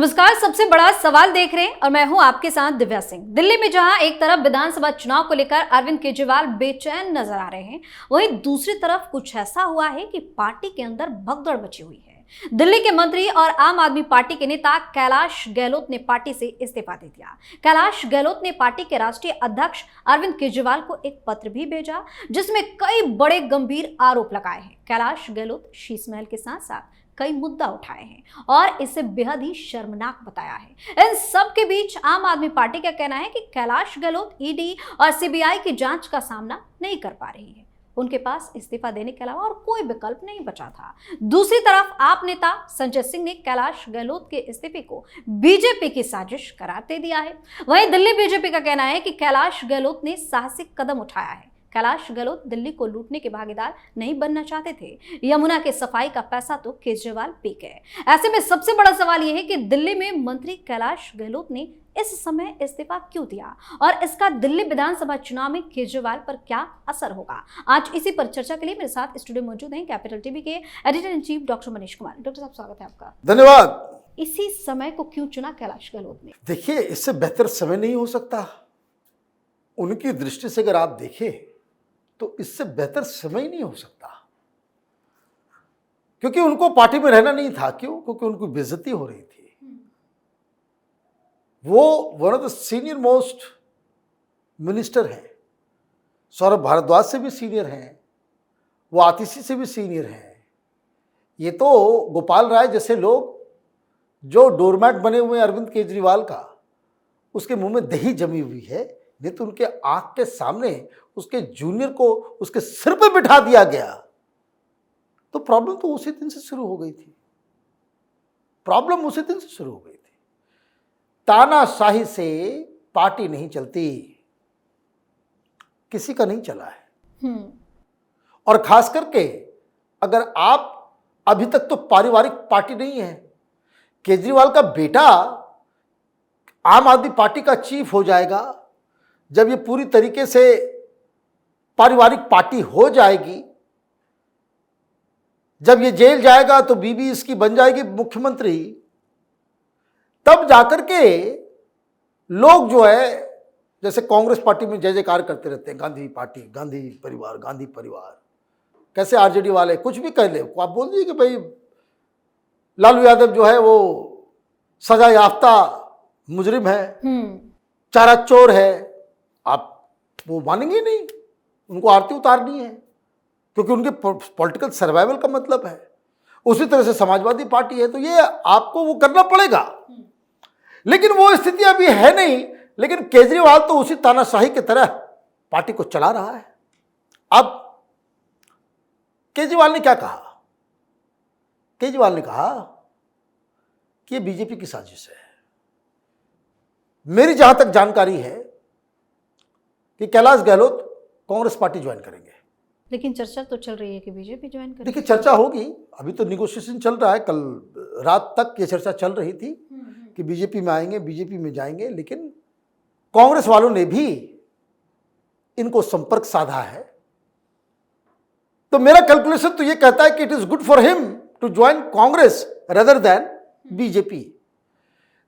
नमस्कार। सबसे बड़ा सवाल देख रहे हैं और मैं हूं आपके साथ दिव्या सिंह। दिल्ली में जहां एक तरफ विधानसभा चुनाव को लेकर अरविंद केजरीवाल बेचैन नजर आ रहे हैं, वहीं दूसरी तरफ कुछ ऐसा हुआ है कि पार्टी के अंदर भगदड़ मची हुई है। दिल्ली के मंत्री और आम आदमी पार्टी के नेता कैलाश गहलोत ने पार्टी से इस्तीफा दे दिया। कैलाश गहलोत ने पार्टी के राष्ट्रीय अध्यक्ष अरविंद केजरीवाल को एक पत्र भी भेजा, जिसमें कई बड़े गंभीर आरोप लगाए हैं। कैलाश गहलोत शीश महल के साथ साथ कई मुद्दा उठाए हैं और इसे बेहद ही शर्मनाक बताया है। इन सब के बीच आम आदमी पार्टी का कहना है कि कैलाश गहलोत ईडी और सीबीआई की जांच का सामना नहीं कर पा रही है। उनके पास इस्तीफा देने के अलावा और कोई विकल्प नहीं बचा था। दूसरी तरफ आप नेता संजय सिंह ने कैलाश गहलोत के इस्तीफे को बीजेपी की साजिश करार दे दिया है। वहीं दिल्ली बीजेपी का कहना है कि कैलाश गहलोत ने साहसिक कदम उठाया है। कैलाश गहलोत दिल्ली को लूटने के भागीदार नहीं बनना चाहते थे। यमुना के सफाई का पैसा तो केजरीवाल पी गए। ऐसे में सबसे बड़ा सवाल यह है कि दिल्ली में मंत्री कैलाश गहलोत ने इस समय इस्तीफा क्यों दिया और इसका दिल्ली विधानसभा चुनाव में केजरीवाल पर क्या असर होगा। आज इसी पर चर्चा के लिए मेरे साथ स्टूडियो मौजूद हैं कैपिटल टीवी के editor in chief doctor Manish Kumar. Doctor साहब, स्वागत है आपका। धन्यवाद। इसी समय को क्यों चुना कैलाश गहलोत ने? देखिए, इससे बेहतर समय नहीं हो सकता। उनकी दृष्टि से अगर आप देखें तो इससे बेहतर समय ही नहीं हो सकता, क्योंकि उनको पार्टी में रहना नहीं था। क्यों? क्योंकि उनको बेइज्जती हो रही थी। वो one of the senior most minister हैं, सौरभ भारद्वाज से भी सीनियर हैं, वो आतिशी से भी सीनियर हैं। ये तो गोपाल राय जैसे लोग जो डोरमैट बने हुए हैं अरविंद केजरीवाल का, उसके मुंह में दही जमी हुई है। नहीं तो उनके आंख के सामने उसके जूनियर को उसके सिर पे बिठा दिया गया तो प्रॉब्लम तो उसी दिन से शुरू हो गई थी। प्रॉब्लम उसी दिन से शुरू हो गई थी। तानाशाही से पार्टी नहीं चलती, किसी का नहीं चला है। और खास करके अगर आप अभी तक तो पारिवारिक पार्टी नहीं है, केजरीवाल का बेटा आम आदमी पार्टी का चीफ हो जाएगा, जब ये पूरी तरीके से पारिवारिक पार्टी हो जाएगी, जब ये जेल जाएगा तो बीबी इसकी बन जाएगी मुख्यमंत्री, तब जाकर के लोग जो है, जैसे कांग्रेस पार्टी में जय जयकार करते रहते हैं, गांधी पार्टी, गांधी परिवार, गांधी परिवार। कैसे आरजेडी वाले कुछ भी कह ले, आप बोल दीजिए कि भाई लालू यादव जो है वो सजा याफ्ता मुजरिम है, चारा चोर है, आप वो मानेंगे नहीं। उनको आरती उतारनी है, क्योंकि उनके पॉलिटिकल सर्वाइवल का मतलब है। उसी तरह से समाजवादी पार्टी है, तो ये आपको वो करना पड़ेगा। लेकिन वो स्थिति अभी है नहीं। लेकिन केजरीवाल तो उसी तानाशाही की तरह पार्टी को चला रहा है। अब केजरीवाल ने क्या कहा? केजरीवाल ने कहा कि ये बीजेपी की साजिश है। मेरी जहां तक जानकारी है कि कैलाश गहलोत कांग्रेस पार्टी ज्वाइन करेंगे। लेकिन चर्चा तो चल रही है कि बीजेपी ज्वाइन करेगी। देखिए, चर्चा होगी, अभी तो निगोशिएशन चल रहा है। कल रात तक ये चर्चा चल रही थी कि बीजेपी में आएंगे, बीजेपी में जाएंगे। लेकिन कांग्रेस वालों ने भी इनको संपर्क साधा है। तो मेरा कैलकुलेशन तो ये कहता है कि it is good for him to join Congress rather than BJP.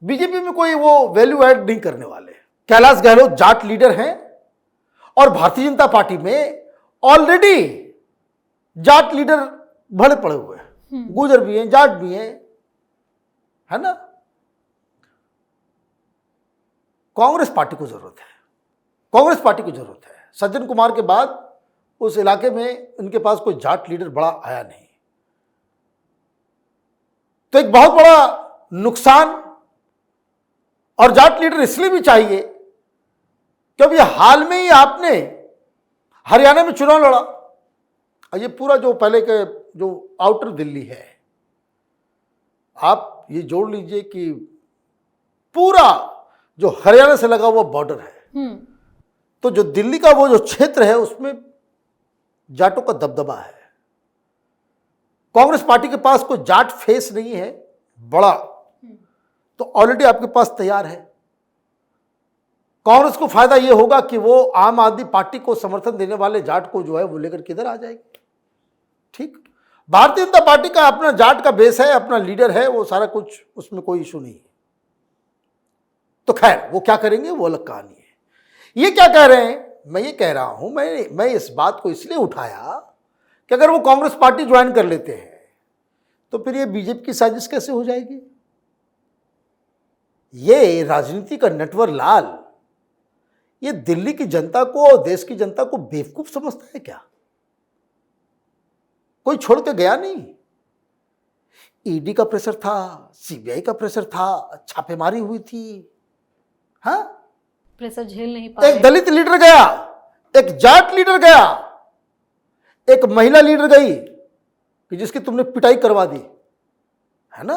BJP में कोई वो वैल्यू ऐड नहीं करने वाले। कैलाश गहलोत जाट लीडर हैं और भारतीय जनता पार्टी में ऑलरेडी जाट लीडर भरे पड़े हुए हैं। गुजर भी हैं, जाट भी हैं, है ना। कांग्रेस पार्टी को जरूरत है, कांग्रेस पार्टी को जरूरत है। सज्जन कुमार के बाद उस इलाके में उनके पास कोई जाट लीडर बड़ा आया नहीं। तो एक बहुत बड़ा नुकसान। और जाट लीडर इसलिए भी चाहिए क्योंकि हाल में ही आपने हरियाणा में चुनाव लड़ा। ये पूरा जो पहले के जो आउटर दिल्ली है, आप ये जोड़ लीजिए कि पूरा जो हरियाणा से लगा हुआ बॉर्डर है, तो जो दिल्ली का वो जो क्षेत्र है उसमें जाटों का दबदबा है। कांग्रेस पार्टी के पास कोई जाट फेस नहीं है बड़ा, तो ऑलरेडी आपके पास तैयार है। कांग्रेस को फायदा यह होगा कि वो आम आदमी पार्टी को समर्थन देने वाले जाट को जो है वो लेकर किधर आ जाएगी। ठीक, भारतीय जनता पार्टी का अपना जाट का बेस है, अपना लीडर है, वो सारा कुछ, उसमें कोई इशू नहीं है। तो खैर वो क्या करेंगे वो अलग कहानी है। ये क्या कह रहे हैं, मैं ये कह रहा हूं, मैं इस बात को इसलिए उठाया कि अगर वो कांग्रेस पार्टी ज्वाइन कर लेते हैं तो फिर ये बीजेपी की साजिश कैसे हो जाएगी। ये राजनीति का नटवर लाल ये दिल्ली की जनता को और देश की जनता को बेवकूफ समझता है क्या। कोई छोड़ के गया नहीं। ईडी का प्रेशर था, सीबीआई का प्रेशर था, छापेमारी हुई थी, हाँ, प्रेशर झेल नहीं पा एक दलित लीडर गया, एक जाट लीडर गया, एक महिला लीडर गई कि जिसकी तुमने पिटाई करवा दी, है ना।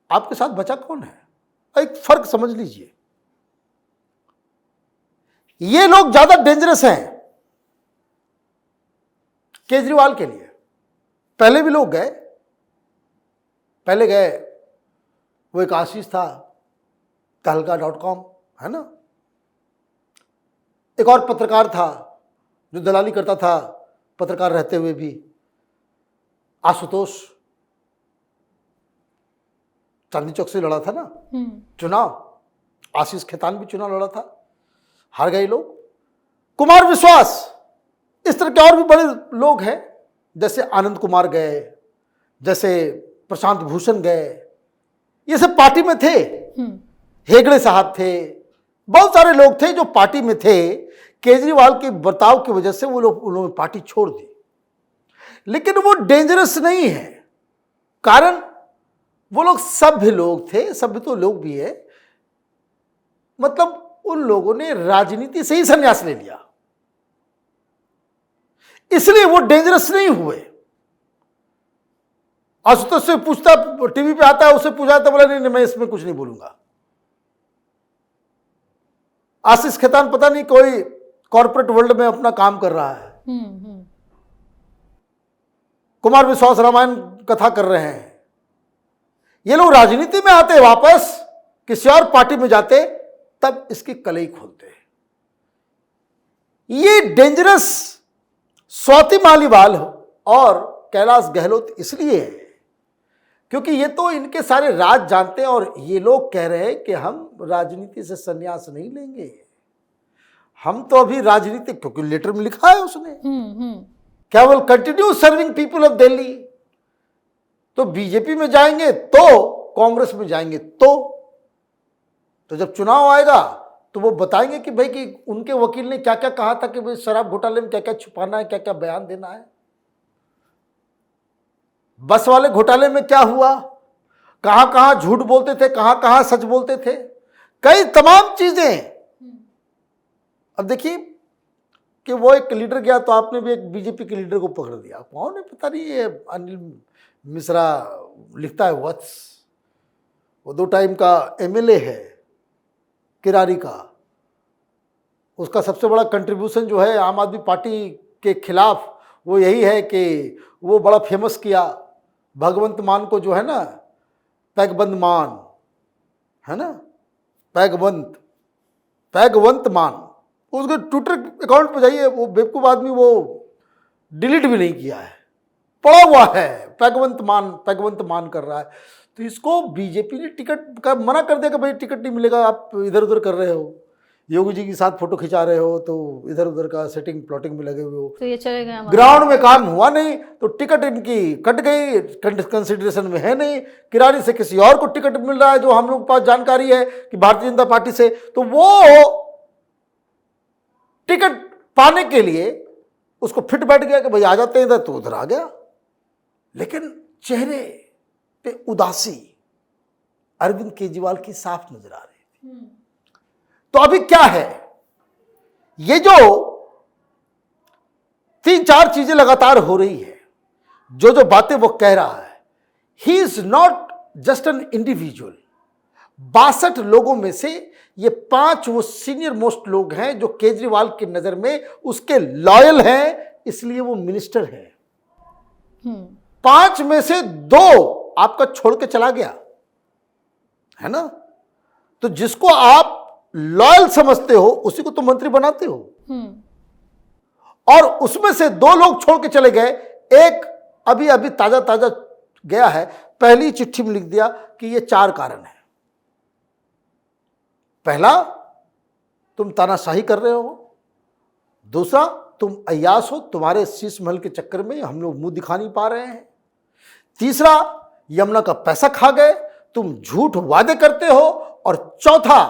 आपके साथ बचा कौन है। एक फर्क समझ लीजिए। ये लोग ज्यादा डेंजरस हैं केजरीवाल के लिए। पहले भी लोग गए, पहले गए, वो एक आशीष था तहलका.com, है ना। एक और पत्रकार था जो दलाली करता था पत्रकार रहते हुए भी, आशुतोष, चांदनी चौक से लड़ा था ना चुनाव। आशीष खेतान भी चुनाव लड़ा था, हार गए लोग। कुमार विश्वास, इस तरह के और भी बड़े लोग हैं, जैसे आनंद कुमार गए, जैसे प्रशांत भूषण गए, ये सब पार्टी में थे। हेगड़े साहब थे, बहुत सारे लोग थे जो पार्टी में थे। केजरीवाल के बर्ताव की वजह से वो लोग उन्होंने पार्टी छोड़ दी, लेकिन वो डेंजरस नहीं है। कारण वो लोग सभ्य लोग थे, सभ्य तो लोग भी है, मतलब उन लोगों ने राजनीति से ही संन्यास ले लिया, इसलिए वो डेंजरस नहीं हुए। आशुतोष से पूछता, टीवी पे आता है, उससे पूछा था, बोला नहीं मैं इसमें कुछ नहीं बोलूंगा। आशीष खेतान पता नहीं कोई कॉर्पोरेट वर्ल्ड में अपना काम कर रहा है। कुमार विश्वास रामायण कथा कर रहे हैं। ये लोग राजनीति में आते वापस, किसी और पार्टी में जाते, तब इसकी कलई खोलते हैं। ये डेंजरस स्वाति मालीवाल और कैलाश गहलोत इसलिए है क्योंकि ये तो इनके सारे राज जानते हैं, और ये लोग कह रहे हैं कि हम राजनीति से संन्यास नहीं लेंगे, हम तो अभी राजनीति, क्योंकि लेटर में लिखा है उसने, क्या will continue serving people of Delhi. तो बीजेपी में जाएंगे तो कांग्रेस में जाएंगे तो जब चुनाव आएगा तो वो बताएंगे कि भाई कि उनके वकील ने क्या क्या कहा था कि भाई शराब घोटाले में क्या क्या छुपाना है, क्या क्या बयान देना है, बस वाले घोटाले में क्या हुआ, कहां कहां झूठ बोलते थे, कहां कहां सच बोलते थे, कई तमाम चीजें। अब देखिए कि वो एक लीडर गया तो आपने भी एक बीजेपी के लीडर को पकड़ दिया, कौन है पता नहीं, ये अनिल मिश्रा लिखता है वत्स, वो 2 टाइम का एमएलए है किरारी का। उसका सबसे बड़ा कंट्रीब्यूशन जो है आम आदमी पार्टी के खिलाफ वो यही है कि वो बड़ा फेमस किया भगवंत मान को, जो है ना पैगबंद मान, है ना, पैगवंत मान। उसके ट्विटर अकाउंट पर जाइए, वो बेवकूफ़ आदमी वो डिलीट भी नहीं किया है, पड़ा हुआ है, पैगवंत मान कर रहा है। तो इसको बीजेपी ने टिकट का मना कर दिया कि भाई टिकट नहीं मिलेगा, आप इधर उधर कर रहे हो, योगी जी के साथ फोटो खिंचा रहे हो, तो इधर उधर का सेटिंग प्लॉटिंग में लगे हुए हो, तो ये चलेगा, ग्राउंड में काम हुआ नहीं, तो टिकट इनकी कट गई, कंसिडरेशन में है नहीं। किरारी से किसी और को टिकट मिल रहा है जो हम लोग के पास जानकारी है कि भारतीय जनता पार्टी से, तो वो टिकट पाने के लिए उसको फिट बैठ गया कि भाई आ जाते हैं इधर, तो उधर आ गया। लेकिन चेहरे पे उदासी अरविंद केजरीवाल की साफ नजर आ रही थी। तो अभी क्या है, ये जो 3-4 चीजें लगातार हो रही है, जो बातें वो कह रहा है, he is not just an individual. 62 लोगों में से ये 5 वो सीनियर मोस्ट लोग हैं जो केजरीवाल की नजर में उसके लॉयल हैं, इसलिए वो मिनिस्टर है। 5 में से 2 आपका छोड़ के चला गया, है ना। तो जिसको आप लॉयल समझते हो उसी को तो मंत्री बनाते हो, और उसमें से 2 लोग छोड़ के चले गए। एक अभी अभी ताजा गया है, पहली चिट्ठी में लिख दिया कि ये 4 कारण है। पहला, तुम तानाशाही कर रहे हो। दूसरा, तुम अय्याश हो, तुम्हारे शीश महल के चक्कर में हम लोग मुंह दिखा नहीं पा रहे हैं। तीसरा, यमुना का पैसा खा गए, तुम झूठ वादे करते हो। और चौथा,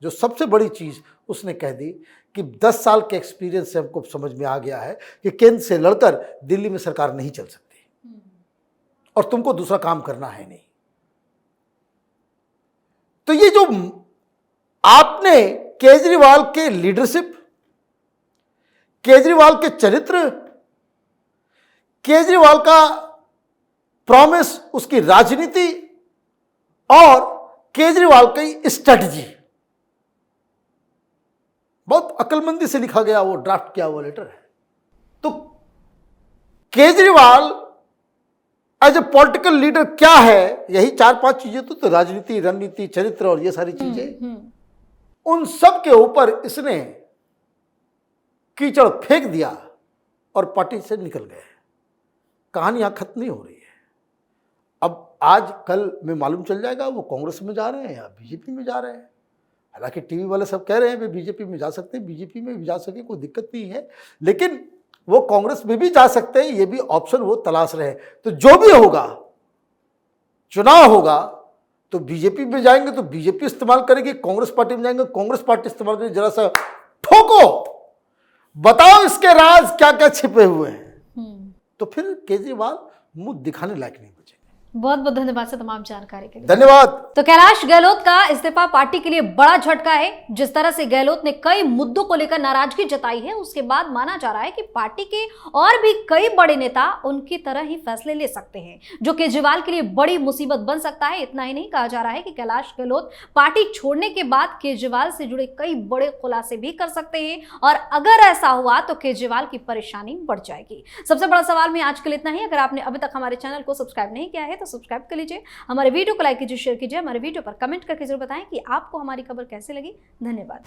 जो सबसे बड़ी चीज उसने कह दी कि 10 साल के एक्सपीरियंस से हमको समझ में आ गया है कि केंद्र से लड़कर दिल्ली में सरकार नहीं चल सकती और तुमको दूसरा काम करना है नहीं। तो ये जो आपने केजरीवाल के लीडरशिप, केजरीवाल के चरित्र, केजरीवाल का प्रॉमिस, उसकी राजनीति और केजरीवाल की स्ट्रेटजी, बहुत अक्लमंदी से लिखा गया वो ड्राफ्ट किया हुआ लेटर है। तो Kejriwal as a political leader क्या है, यही 4-5 चीजें तो राजनीति, रणनीति, चरित्र और ये सारी चीजें, उन सब के ऊपर इसने कीचड़ फेंक दिया और पार्टी से निकल गए। कहानी यहां खत्म नहीं हो रही है। अब आज कल में मालूम चल जाएगा वो कांग्रेस में जा रहे हैं या बीजेपी में जा रहे हैं। हालांकि टीवी वाले सब कह रहे हैं वे बीजेपी में जा सकते हैं, बीजेपी में भी जा सके, कोई दिक्कत नहीं है, लेकिन वो कांग्रेस में भी जा सकते हैं, ये भी ऑप्शन वो तलाश रहे हैं। तो जो भी होगा, चुनाव होगा तो बीजेपी में जाएंगे तो बीजेपी इस्तेमाल करेगी, कांग्रेस पार्टी में जाएंगे कांग्रेस पार्टी इस्तेमाल करेगी। जरा सा ठोको, बताओ इसके राज क्या क्या छिपे हुए हैं। तो फिर केजरीवाल मुंह दिखाने लायक नहीं बचेंगे। बहुत बहुत धन्यवाद सर तमाम जानकारी के लिए। धन्यवाद। तो कैलाश गहलोत का इस्तीफा पार्टी के लिए बड़ा झटका है। जिस तरह से गहलोत ने कई मुद्दों को लेकर नाराजगी जताई है, उसके बाद माना जा रहा है कि पार्टी के और भी कई बड़े नेता उनकी तरह ही फैसले ले सकते हैं, जो केजरीवाल के लिए बड़ी मुसीबत बन सकता है। इतना ही नहीं, कहा जा रहा है कि कैलाश गहलोत पार्टी छोड़ने के बाद केजरीवाल से जुड़े कई बड़े खुलासे भी कर सकते हैं, और अगर ऐसा हुआ तो केजरीवाल की परेशानी बढ़ जाएगी। सबसे बड़ा सवाल में आज के लिए इतना ही। अगर आपने अभी तक हमारे चैनल को सब्सक्राइब नहीं किया है तो सब्सक्राइब कर लीजिए, हमारे वीडियो को लाइक कीजिए, शेयर कीजिए, हमारे वीडियो पर कमेंट करके जरूर बताएं कि आपको हमारी खबर कैसे लगी। धन्यवाद।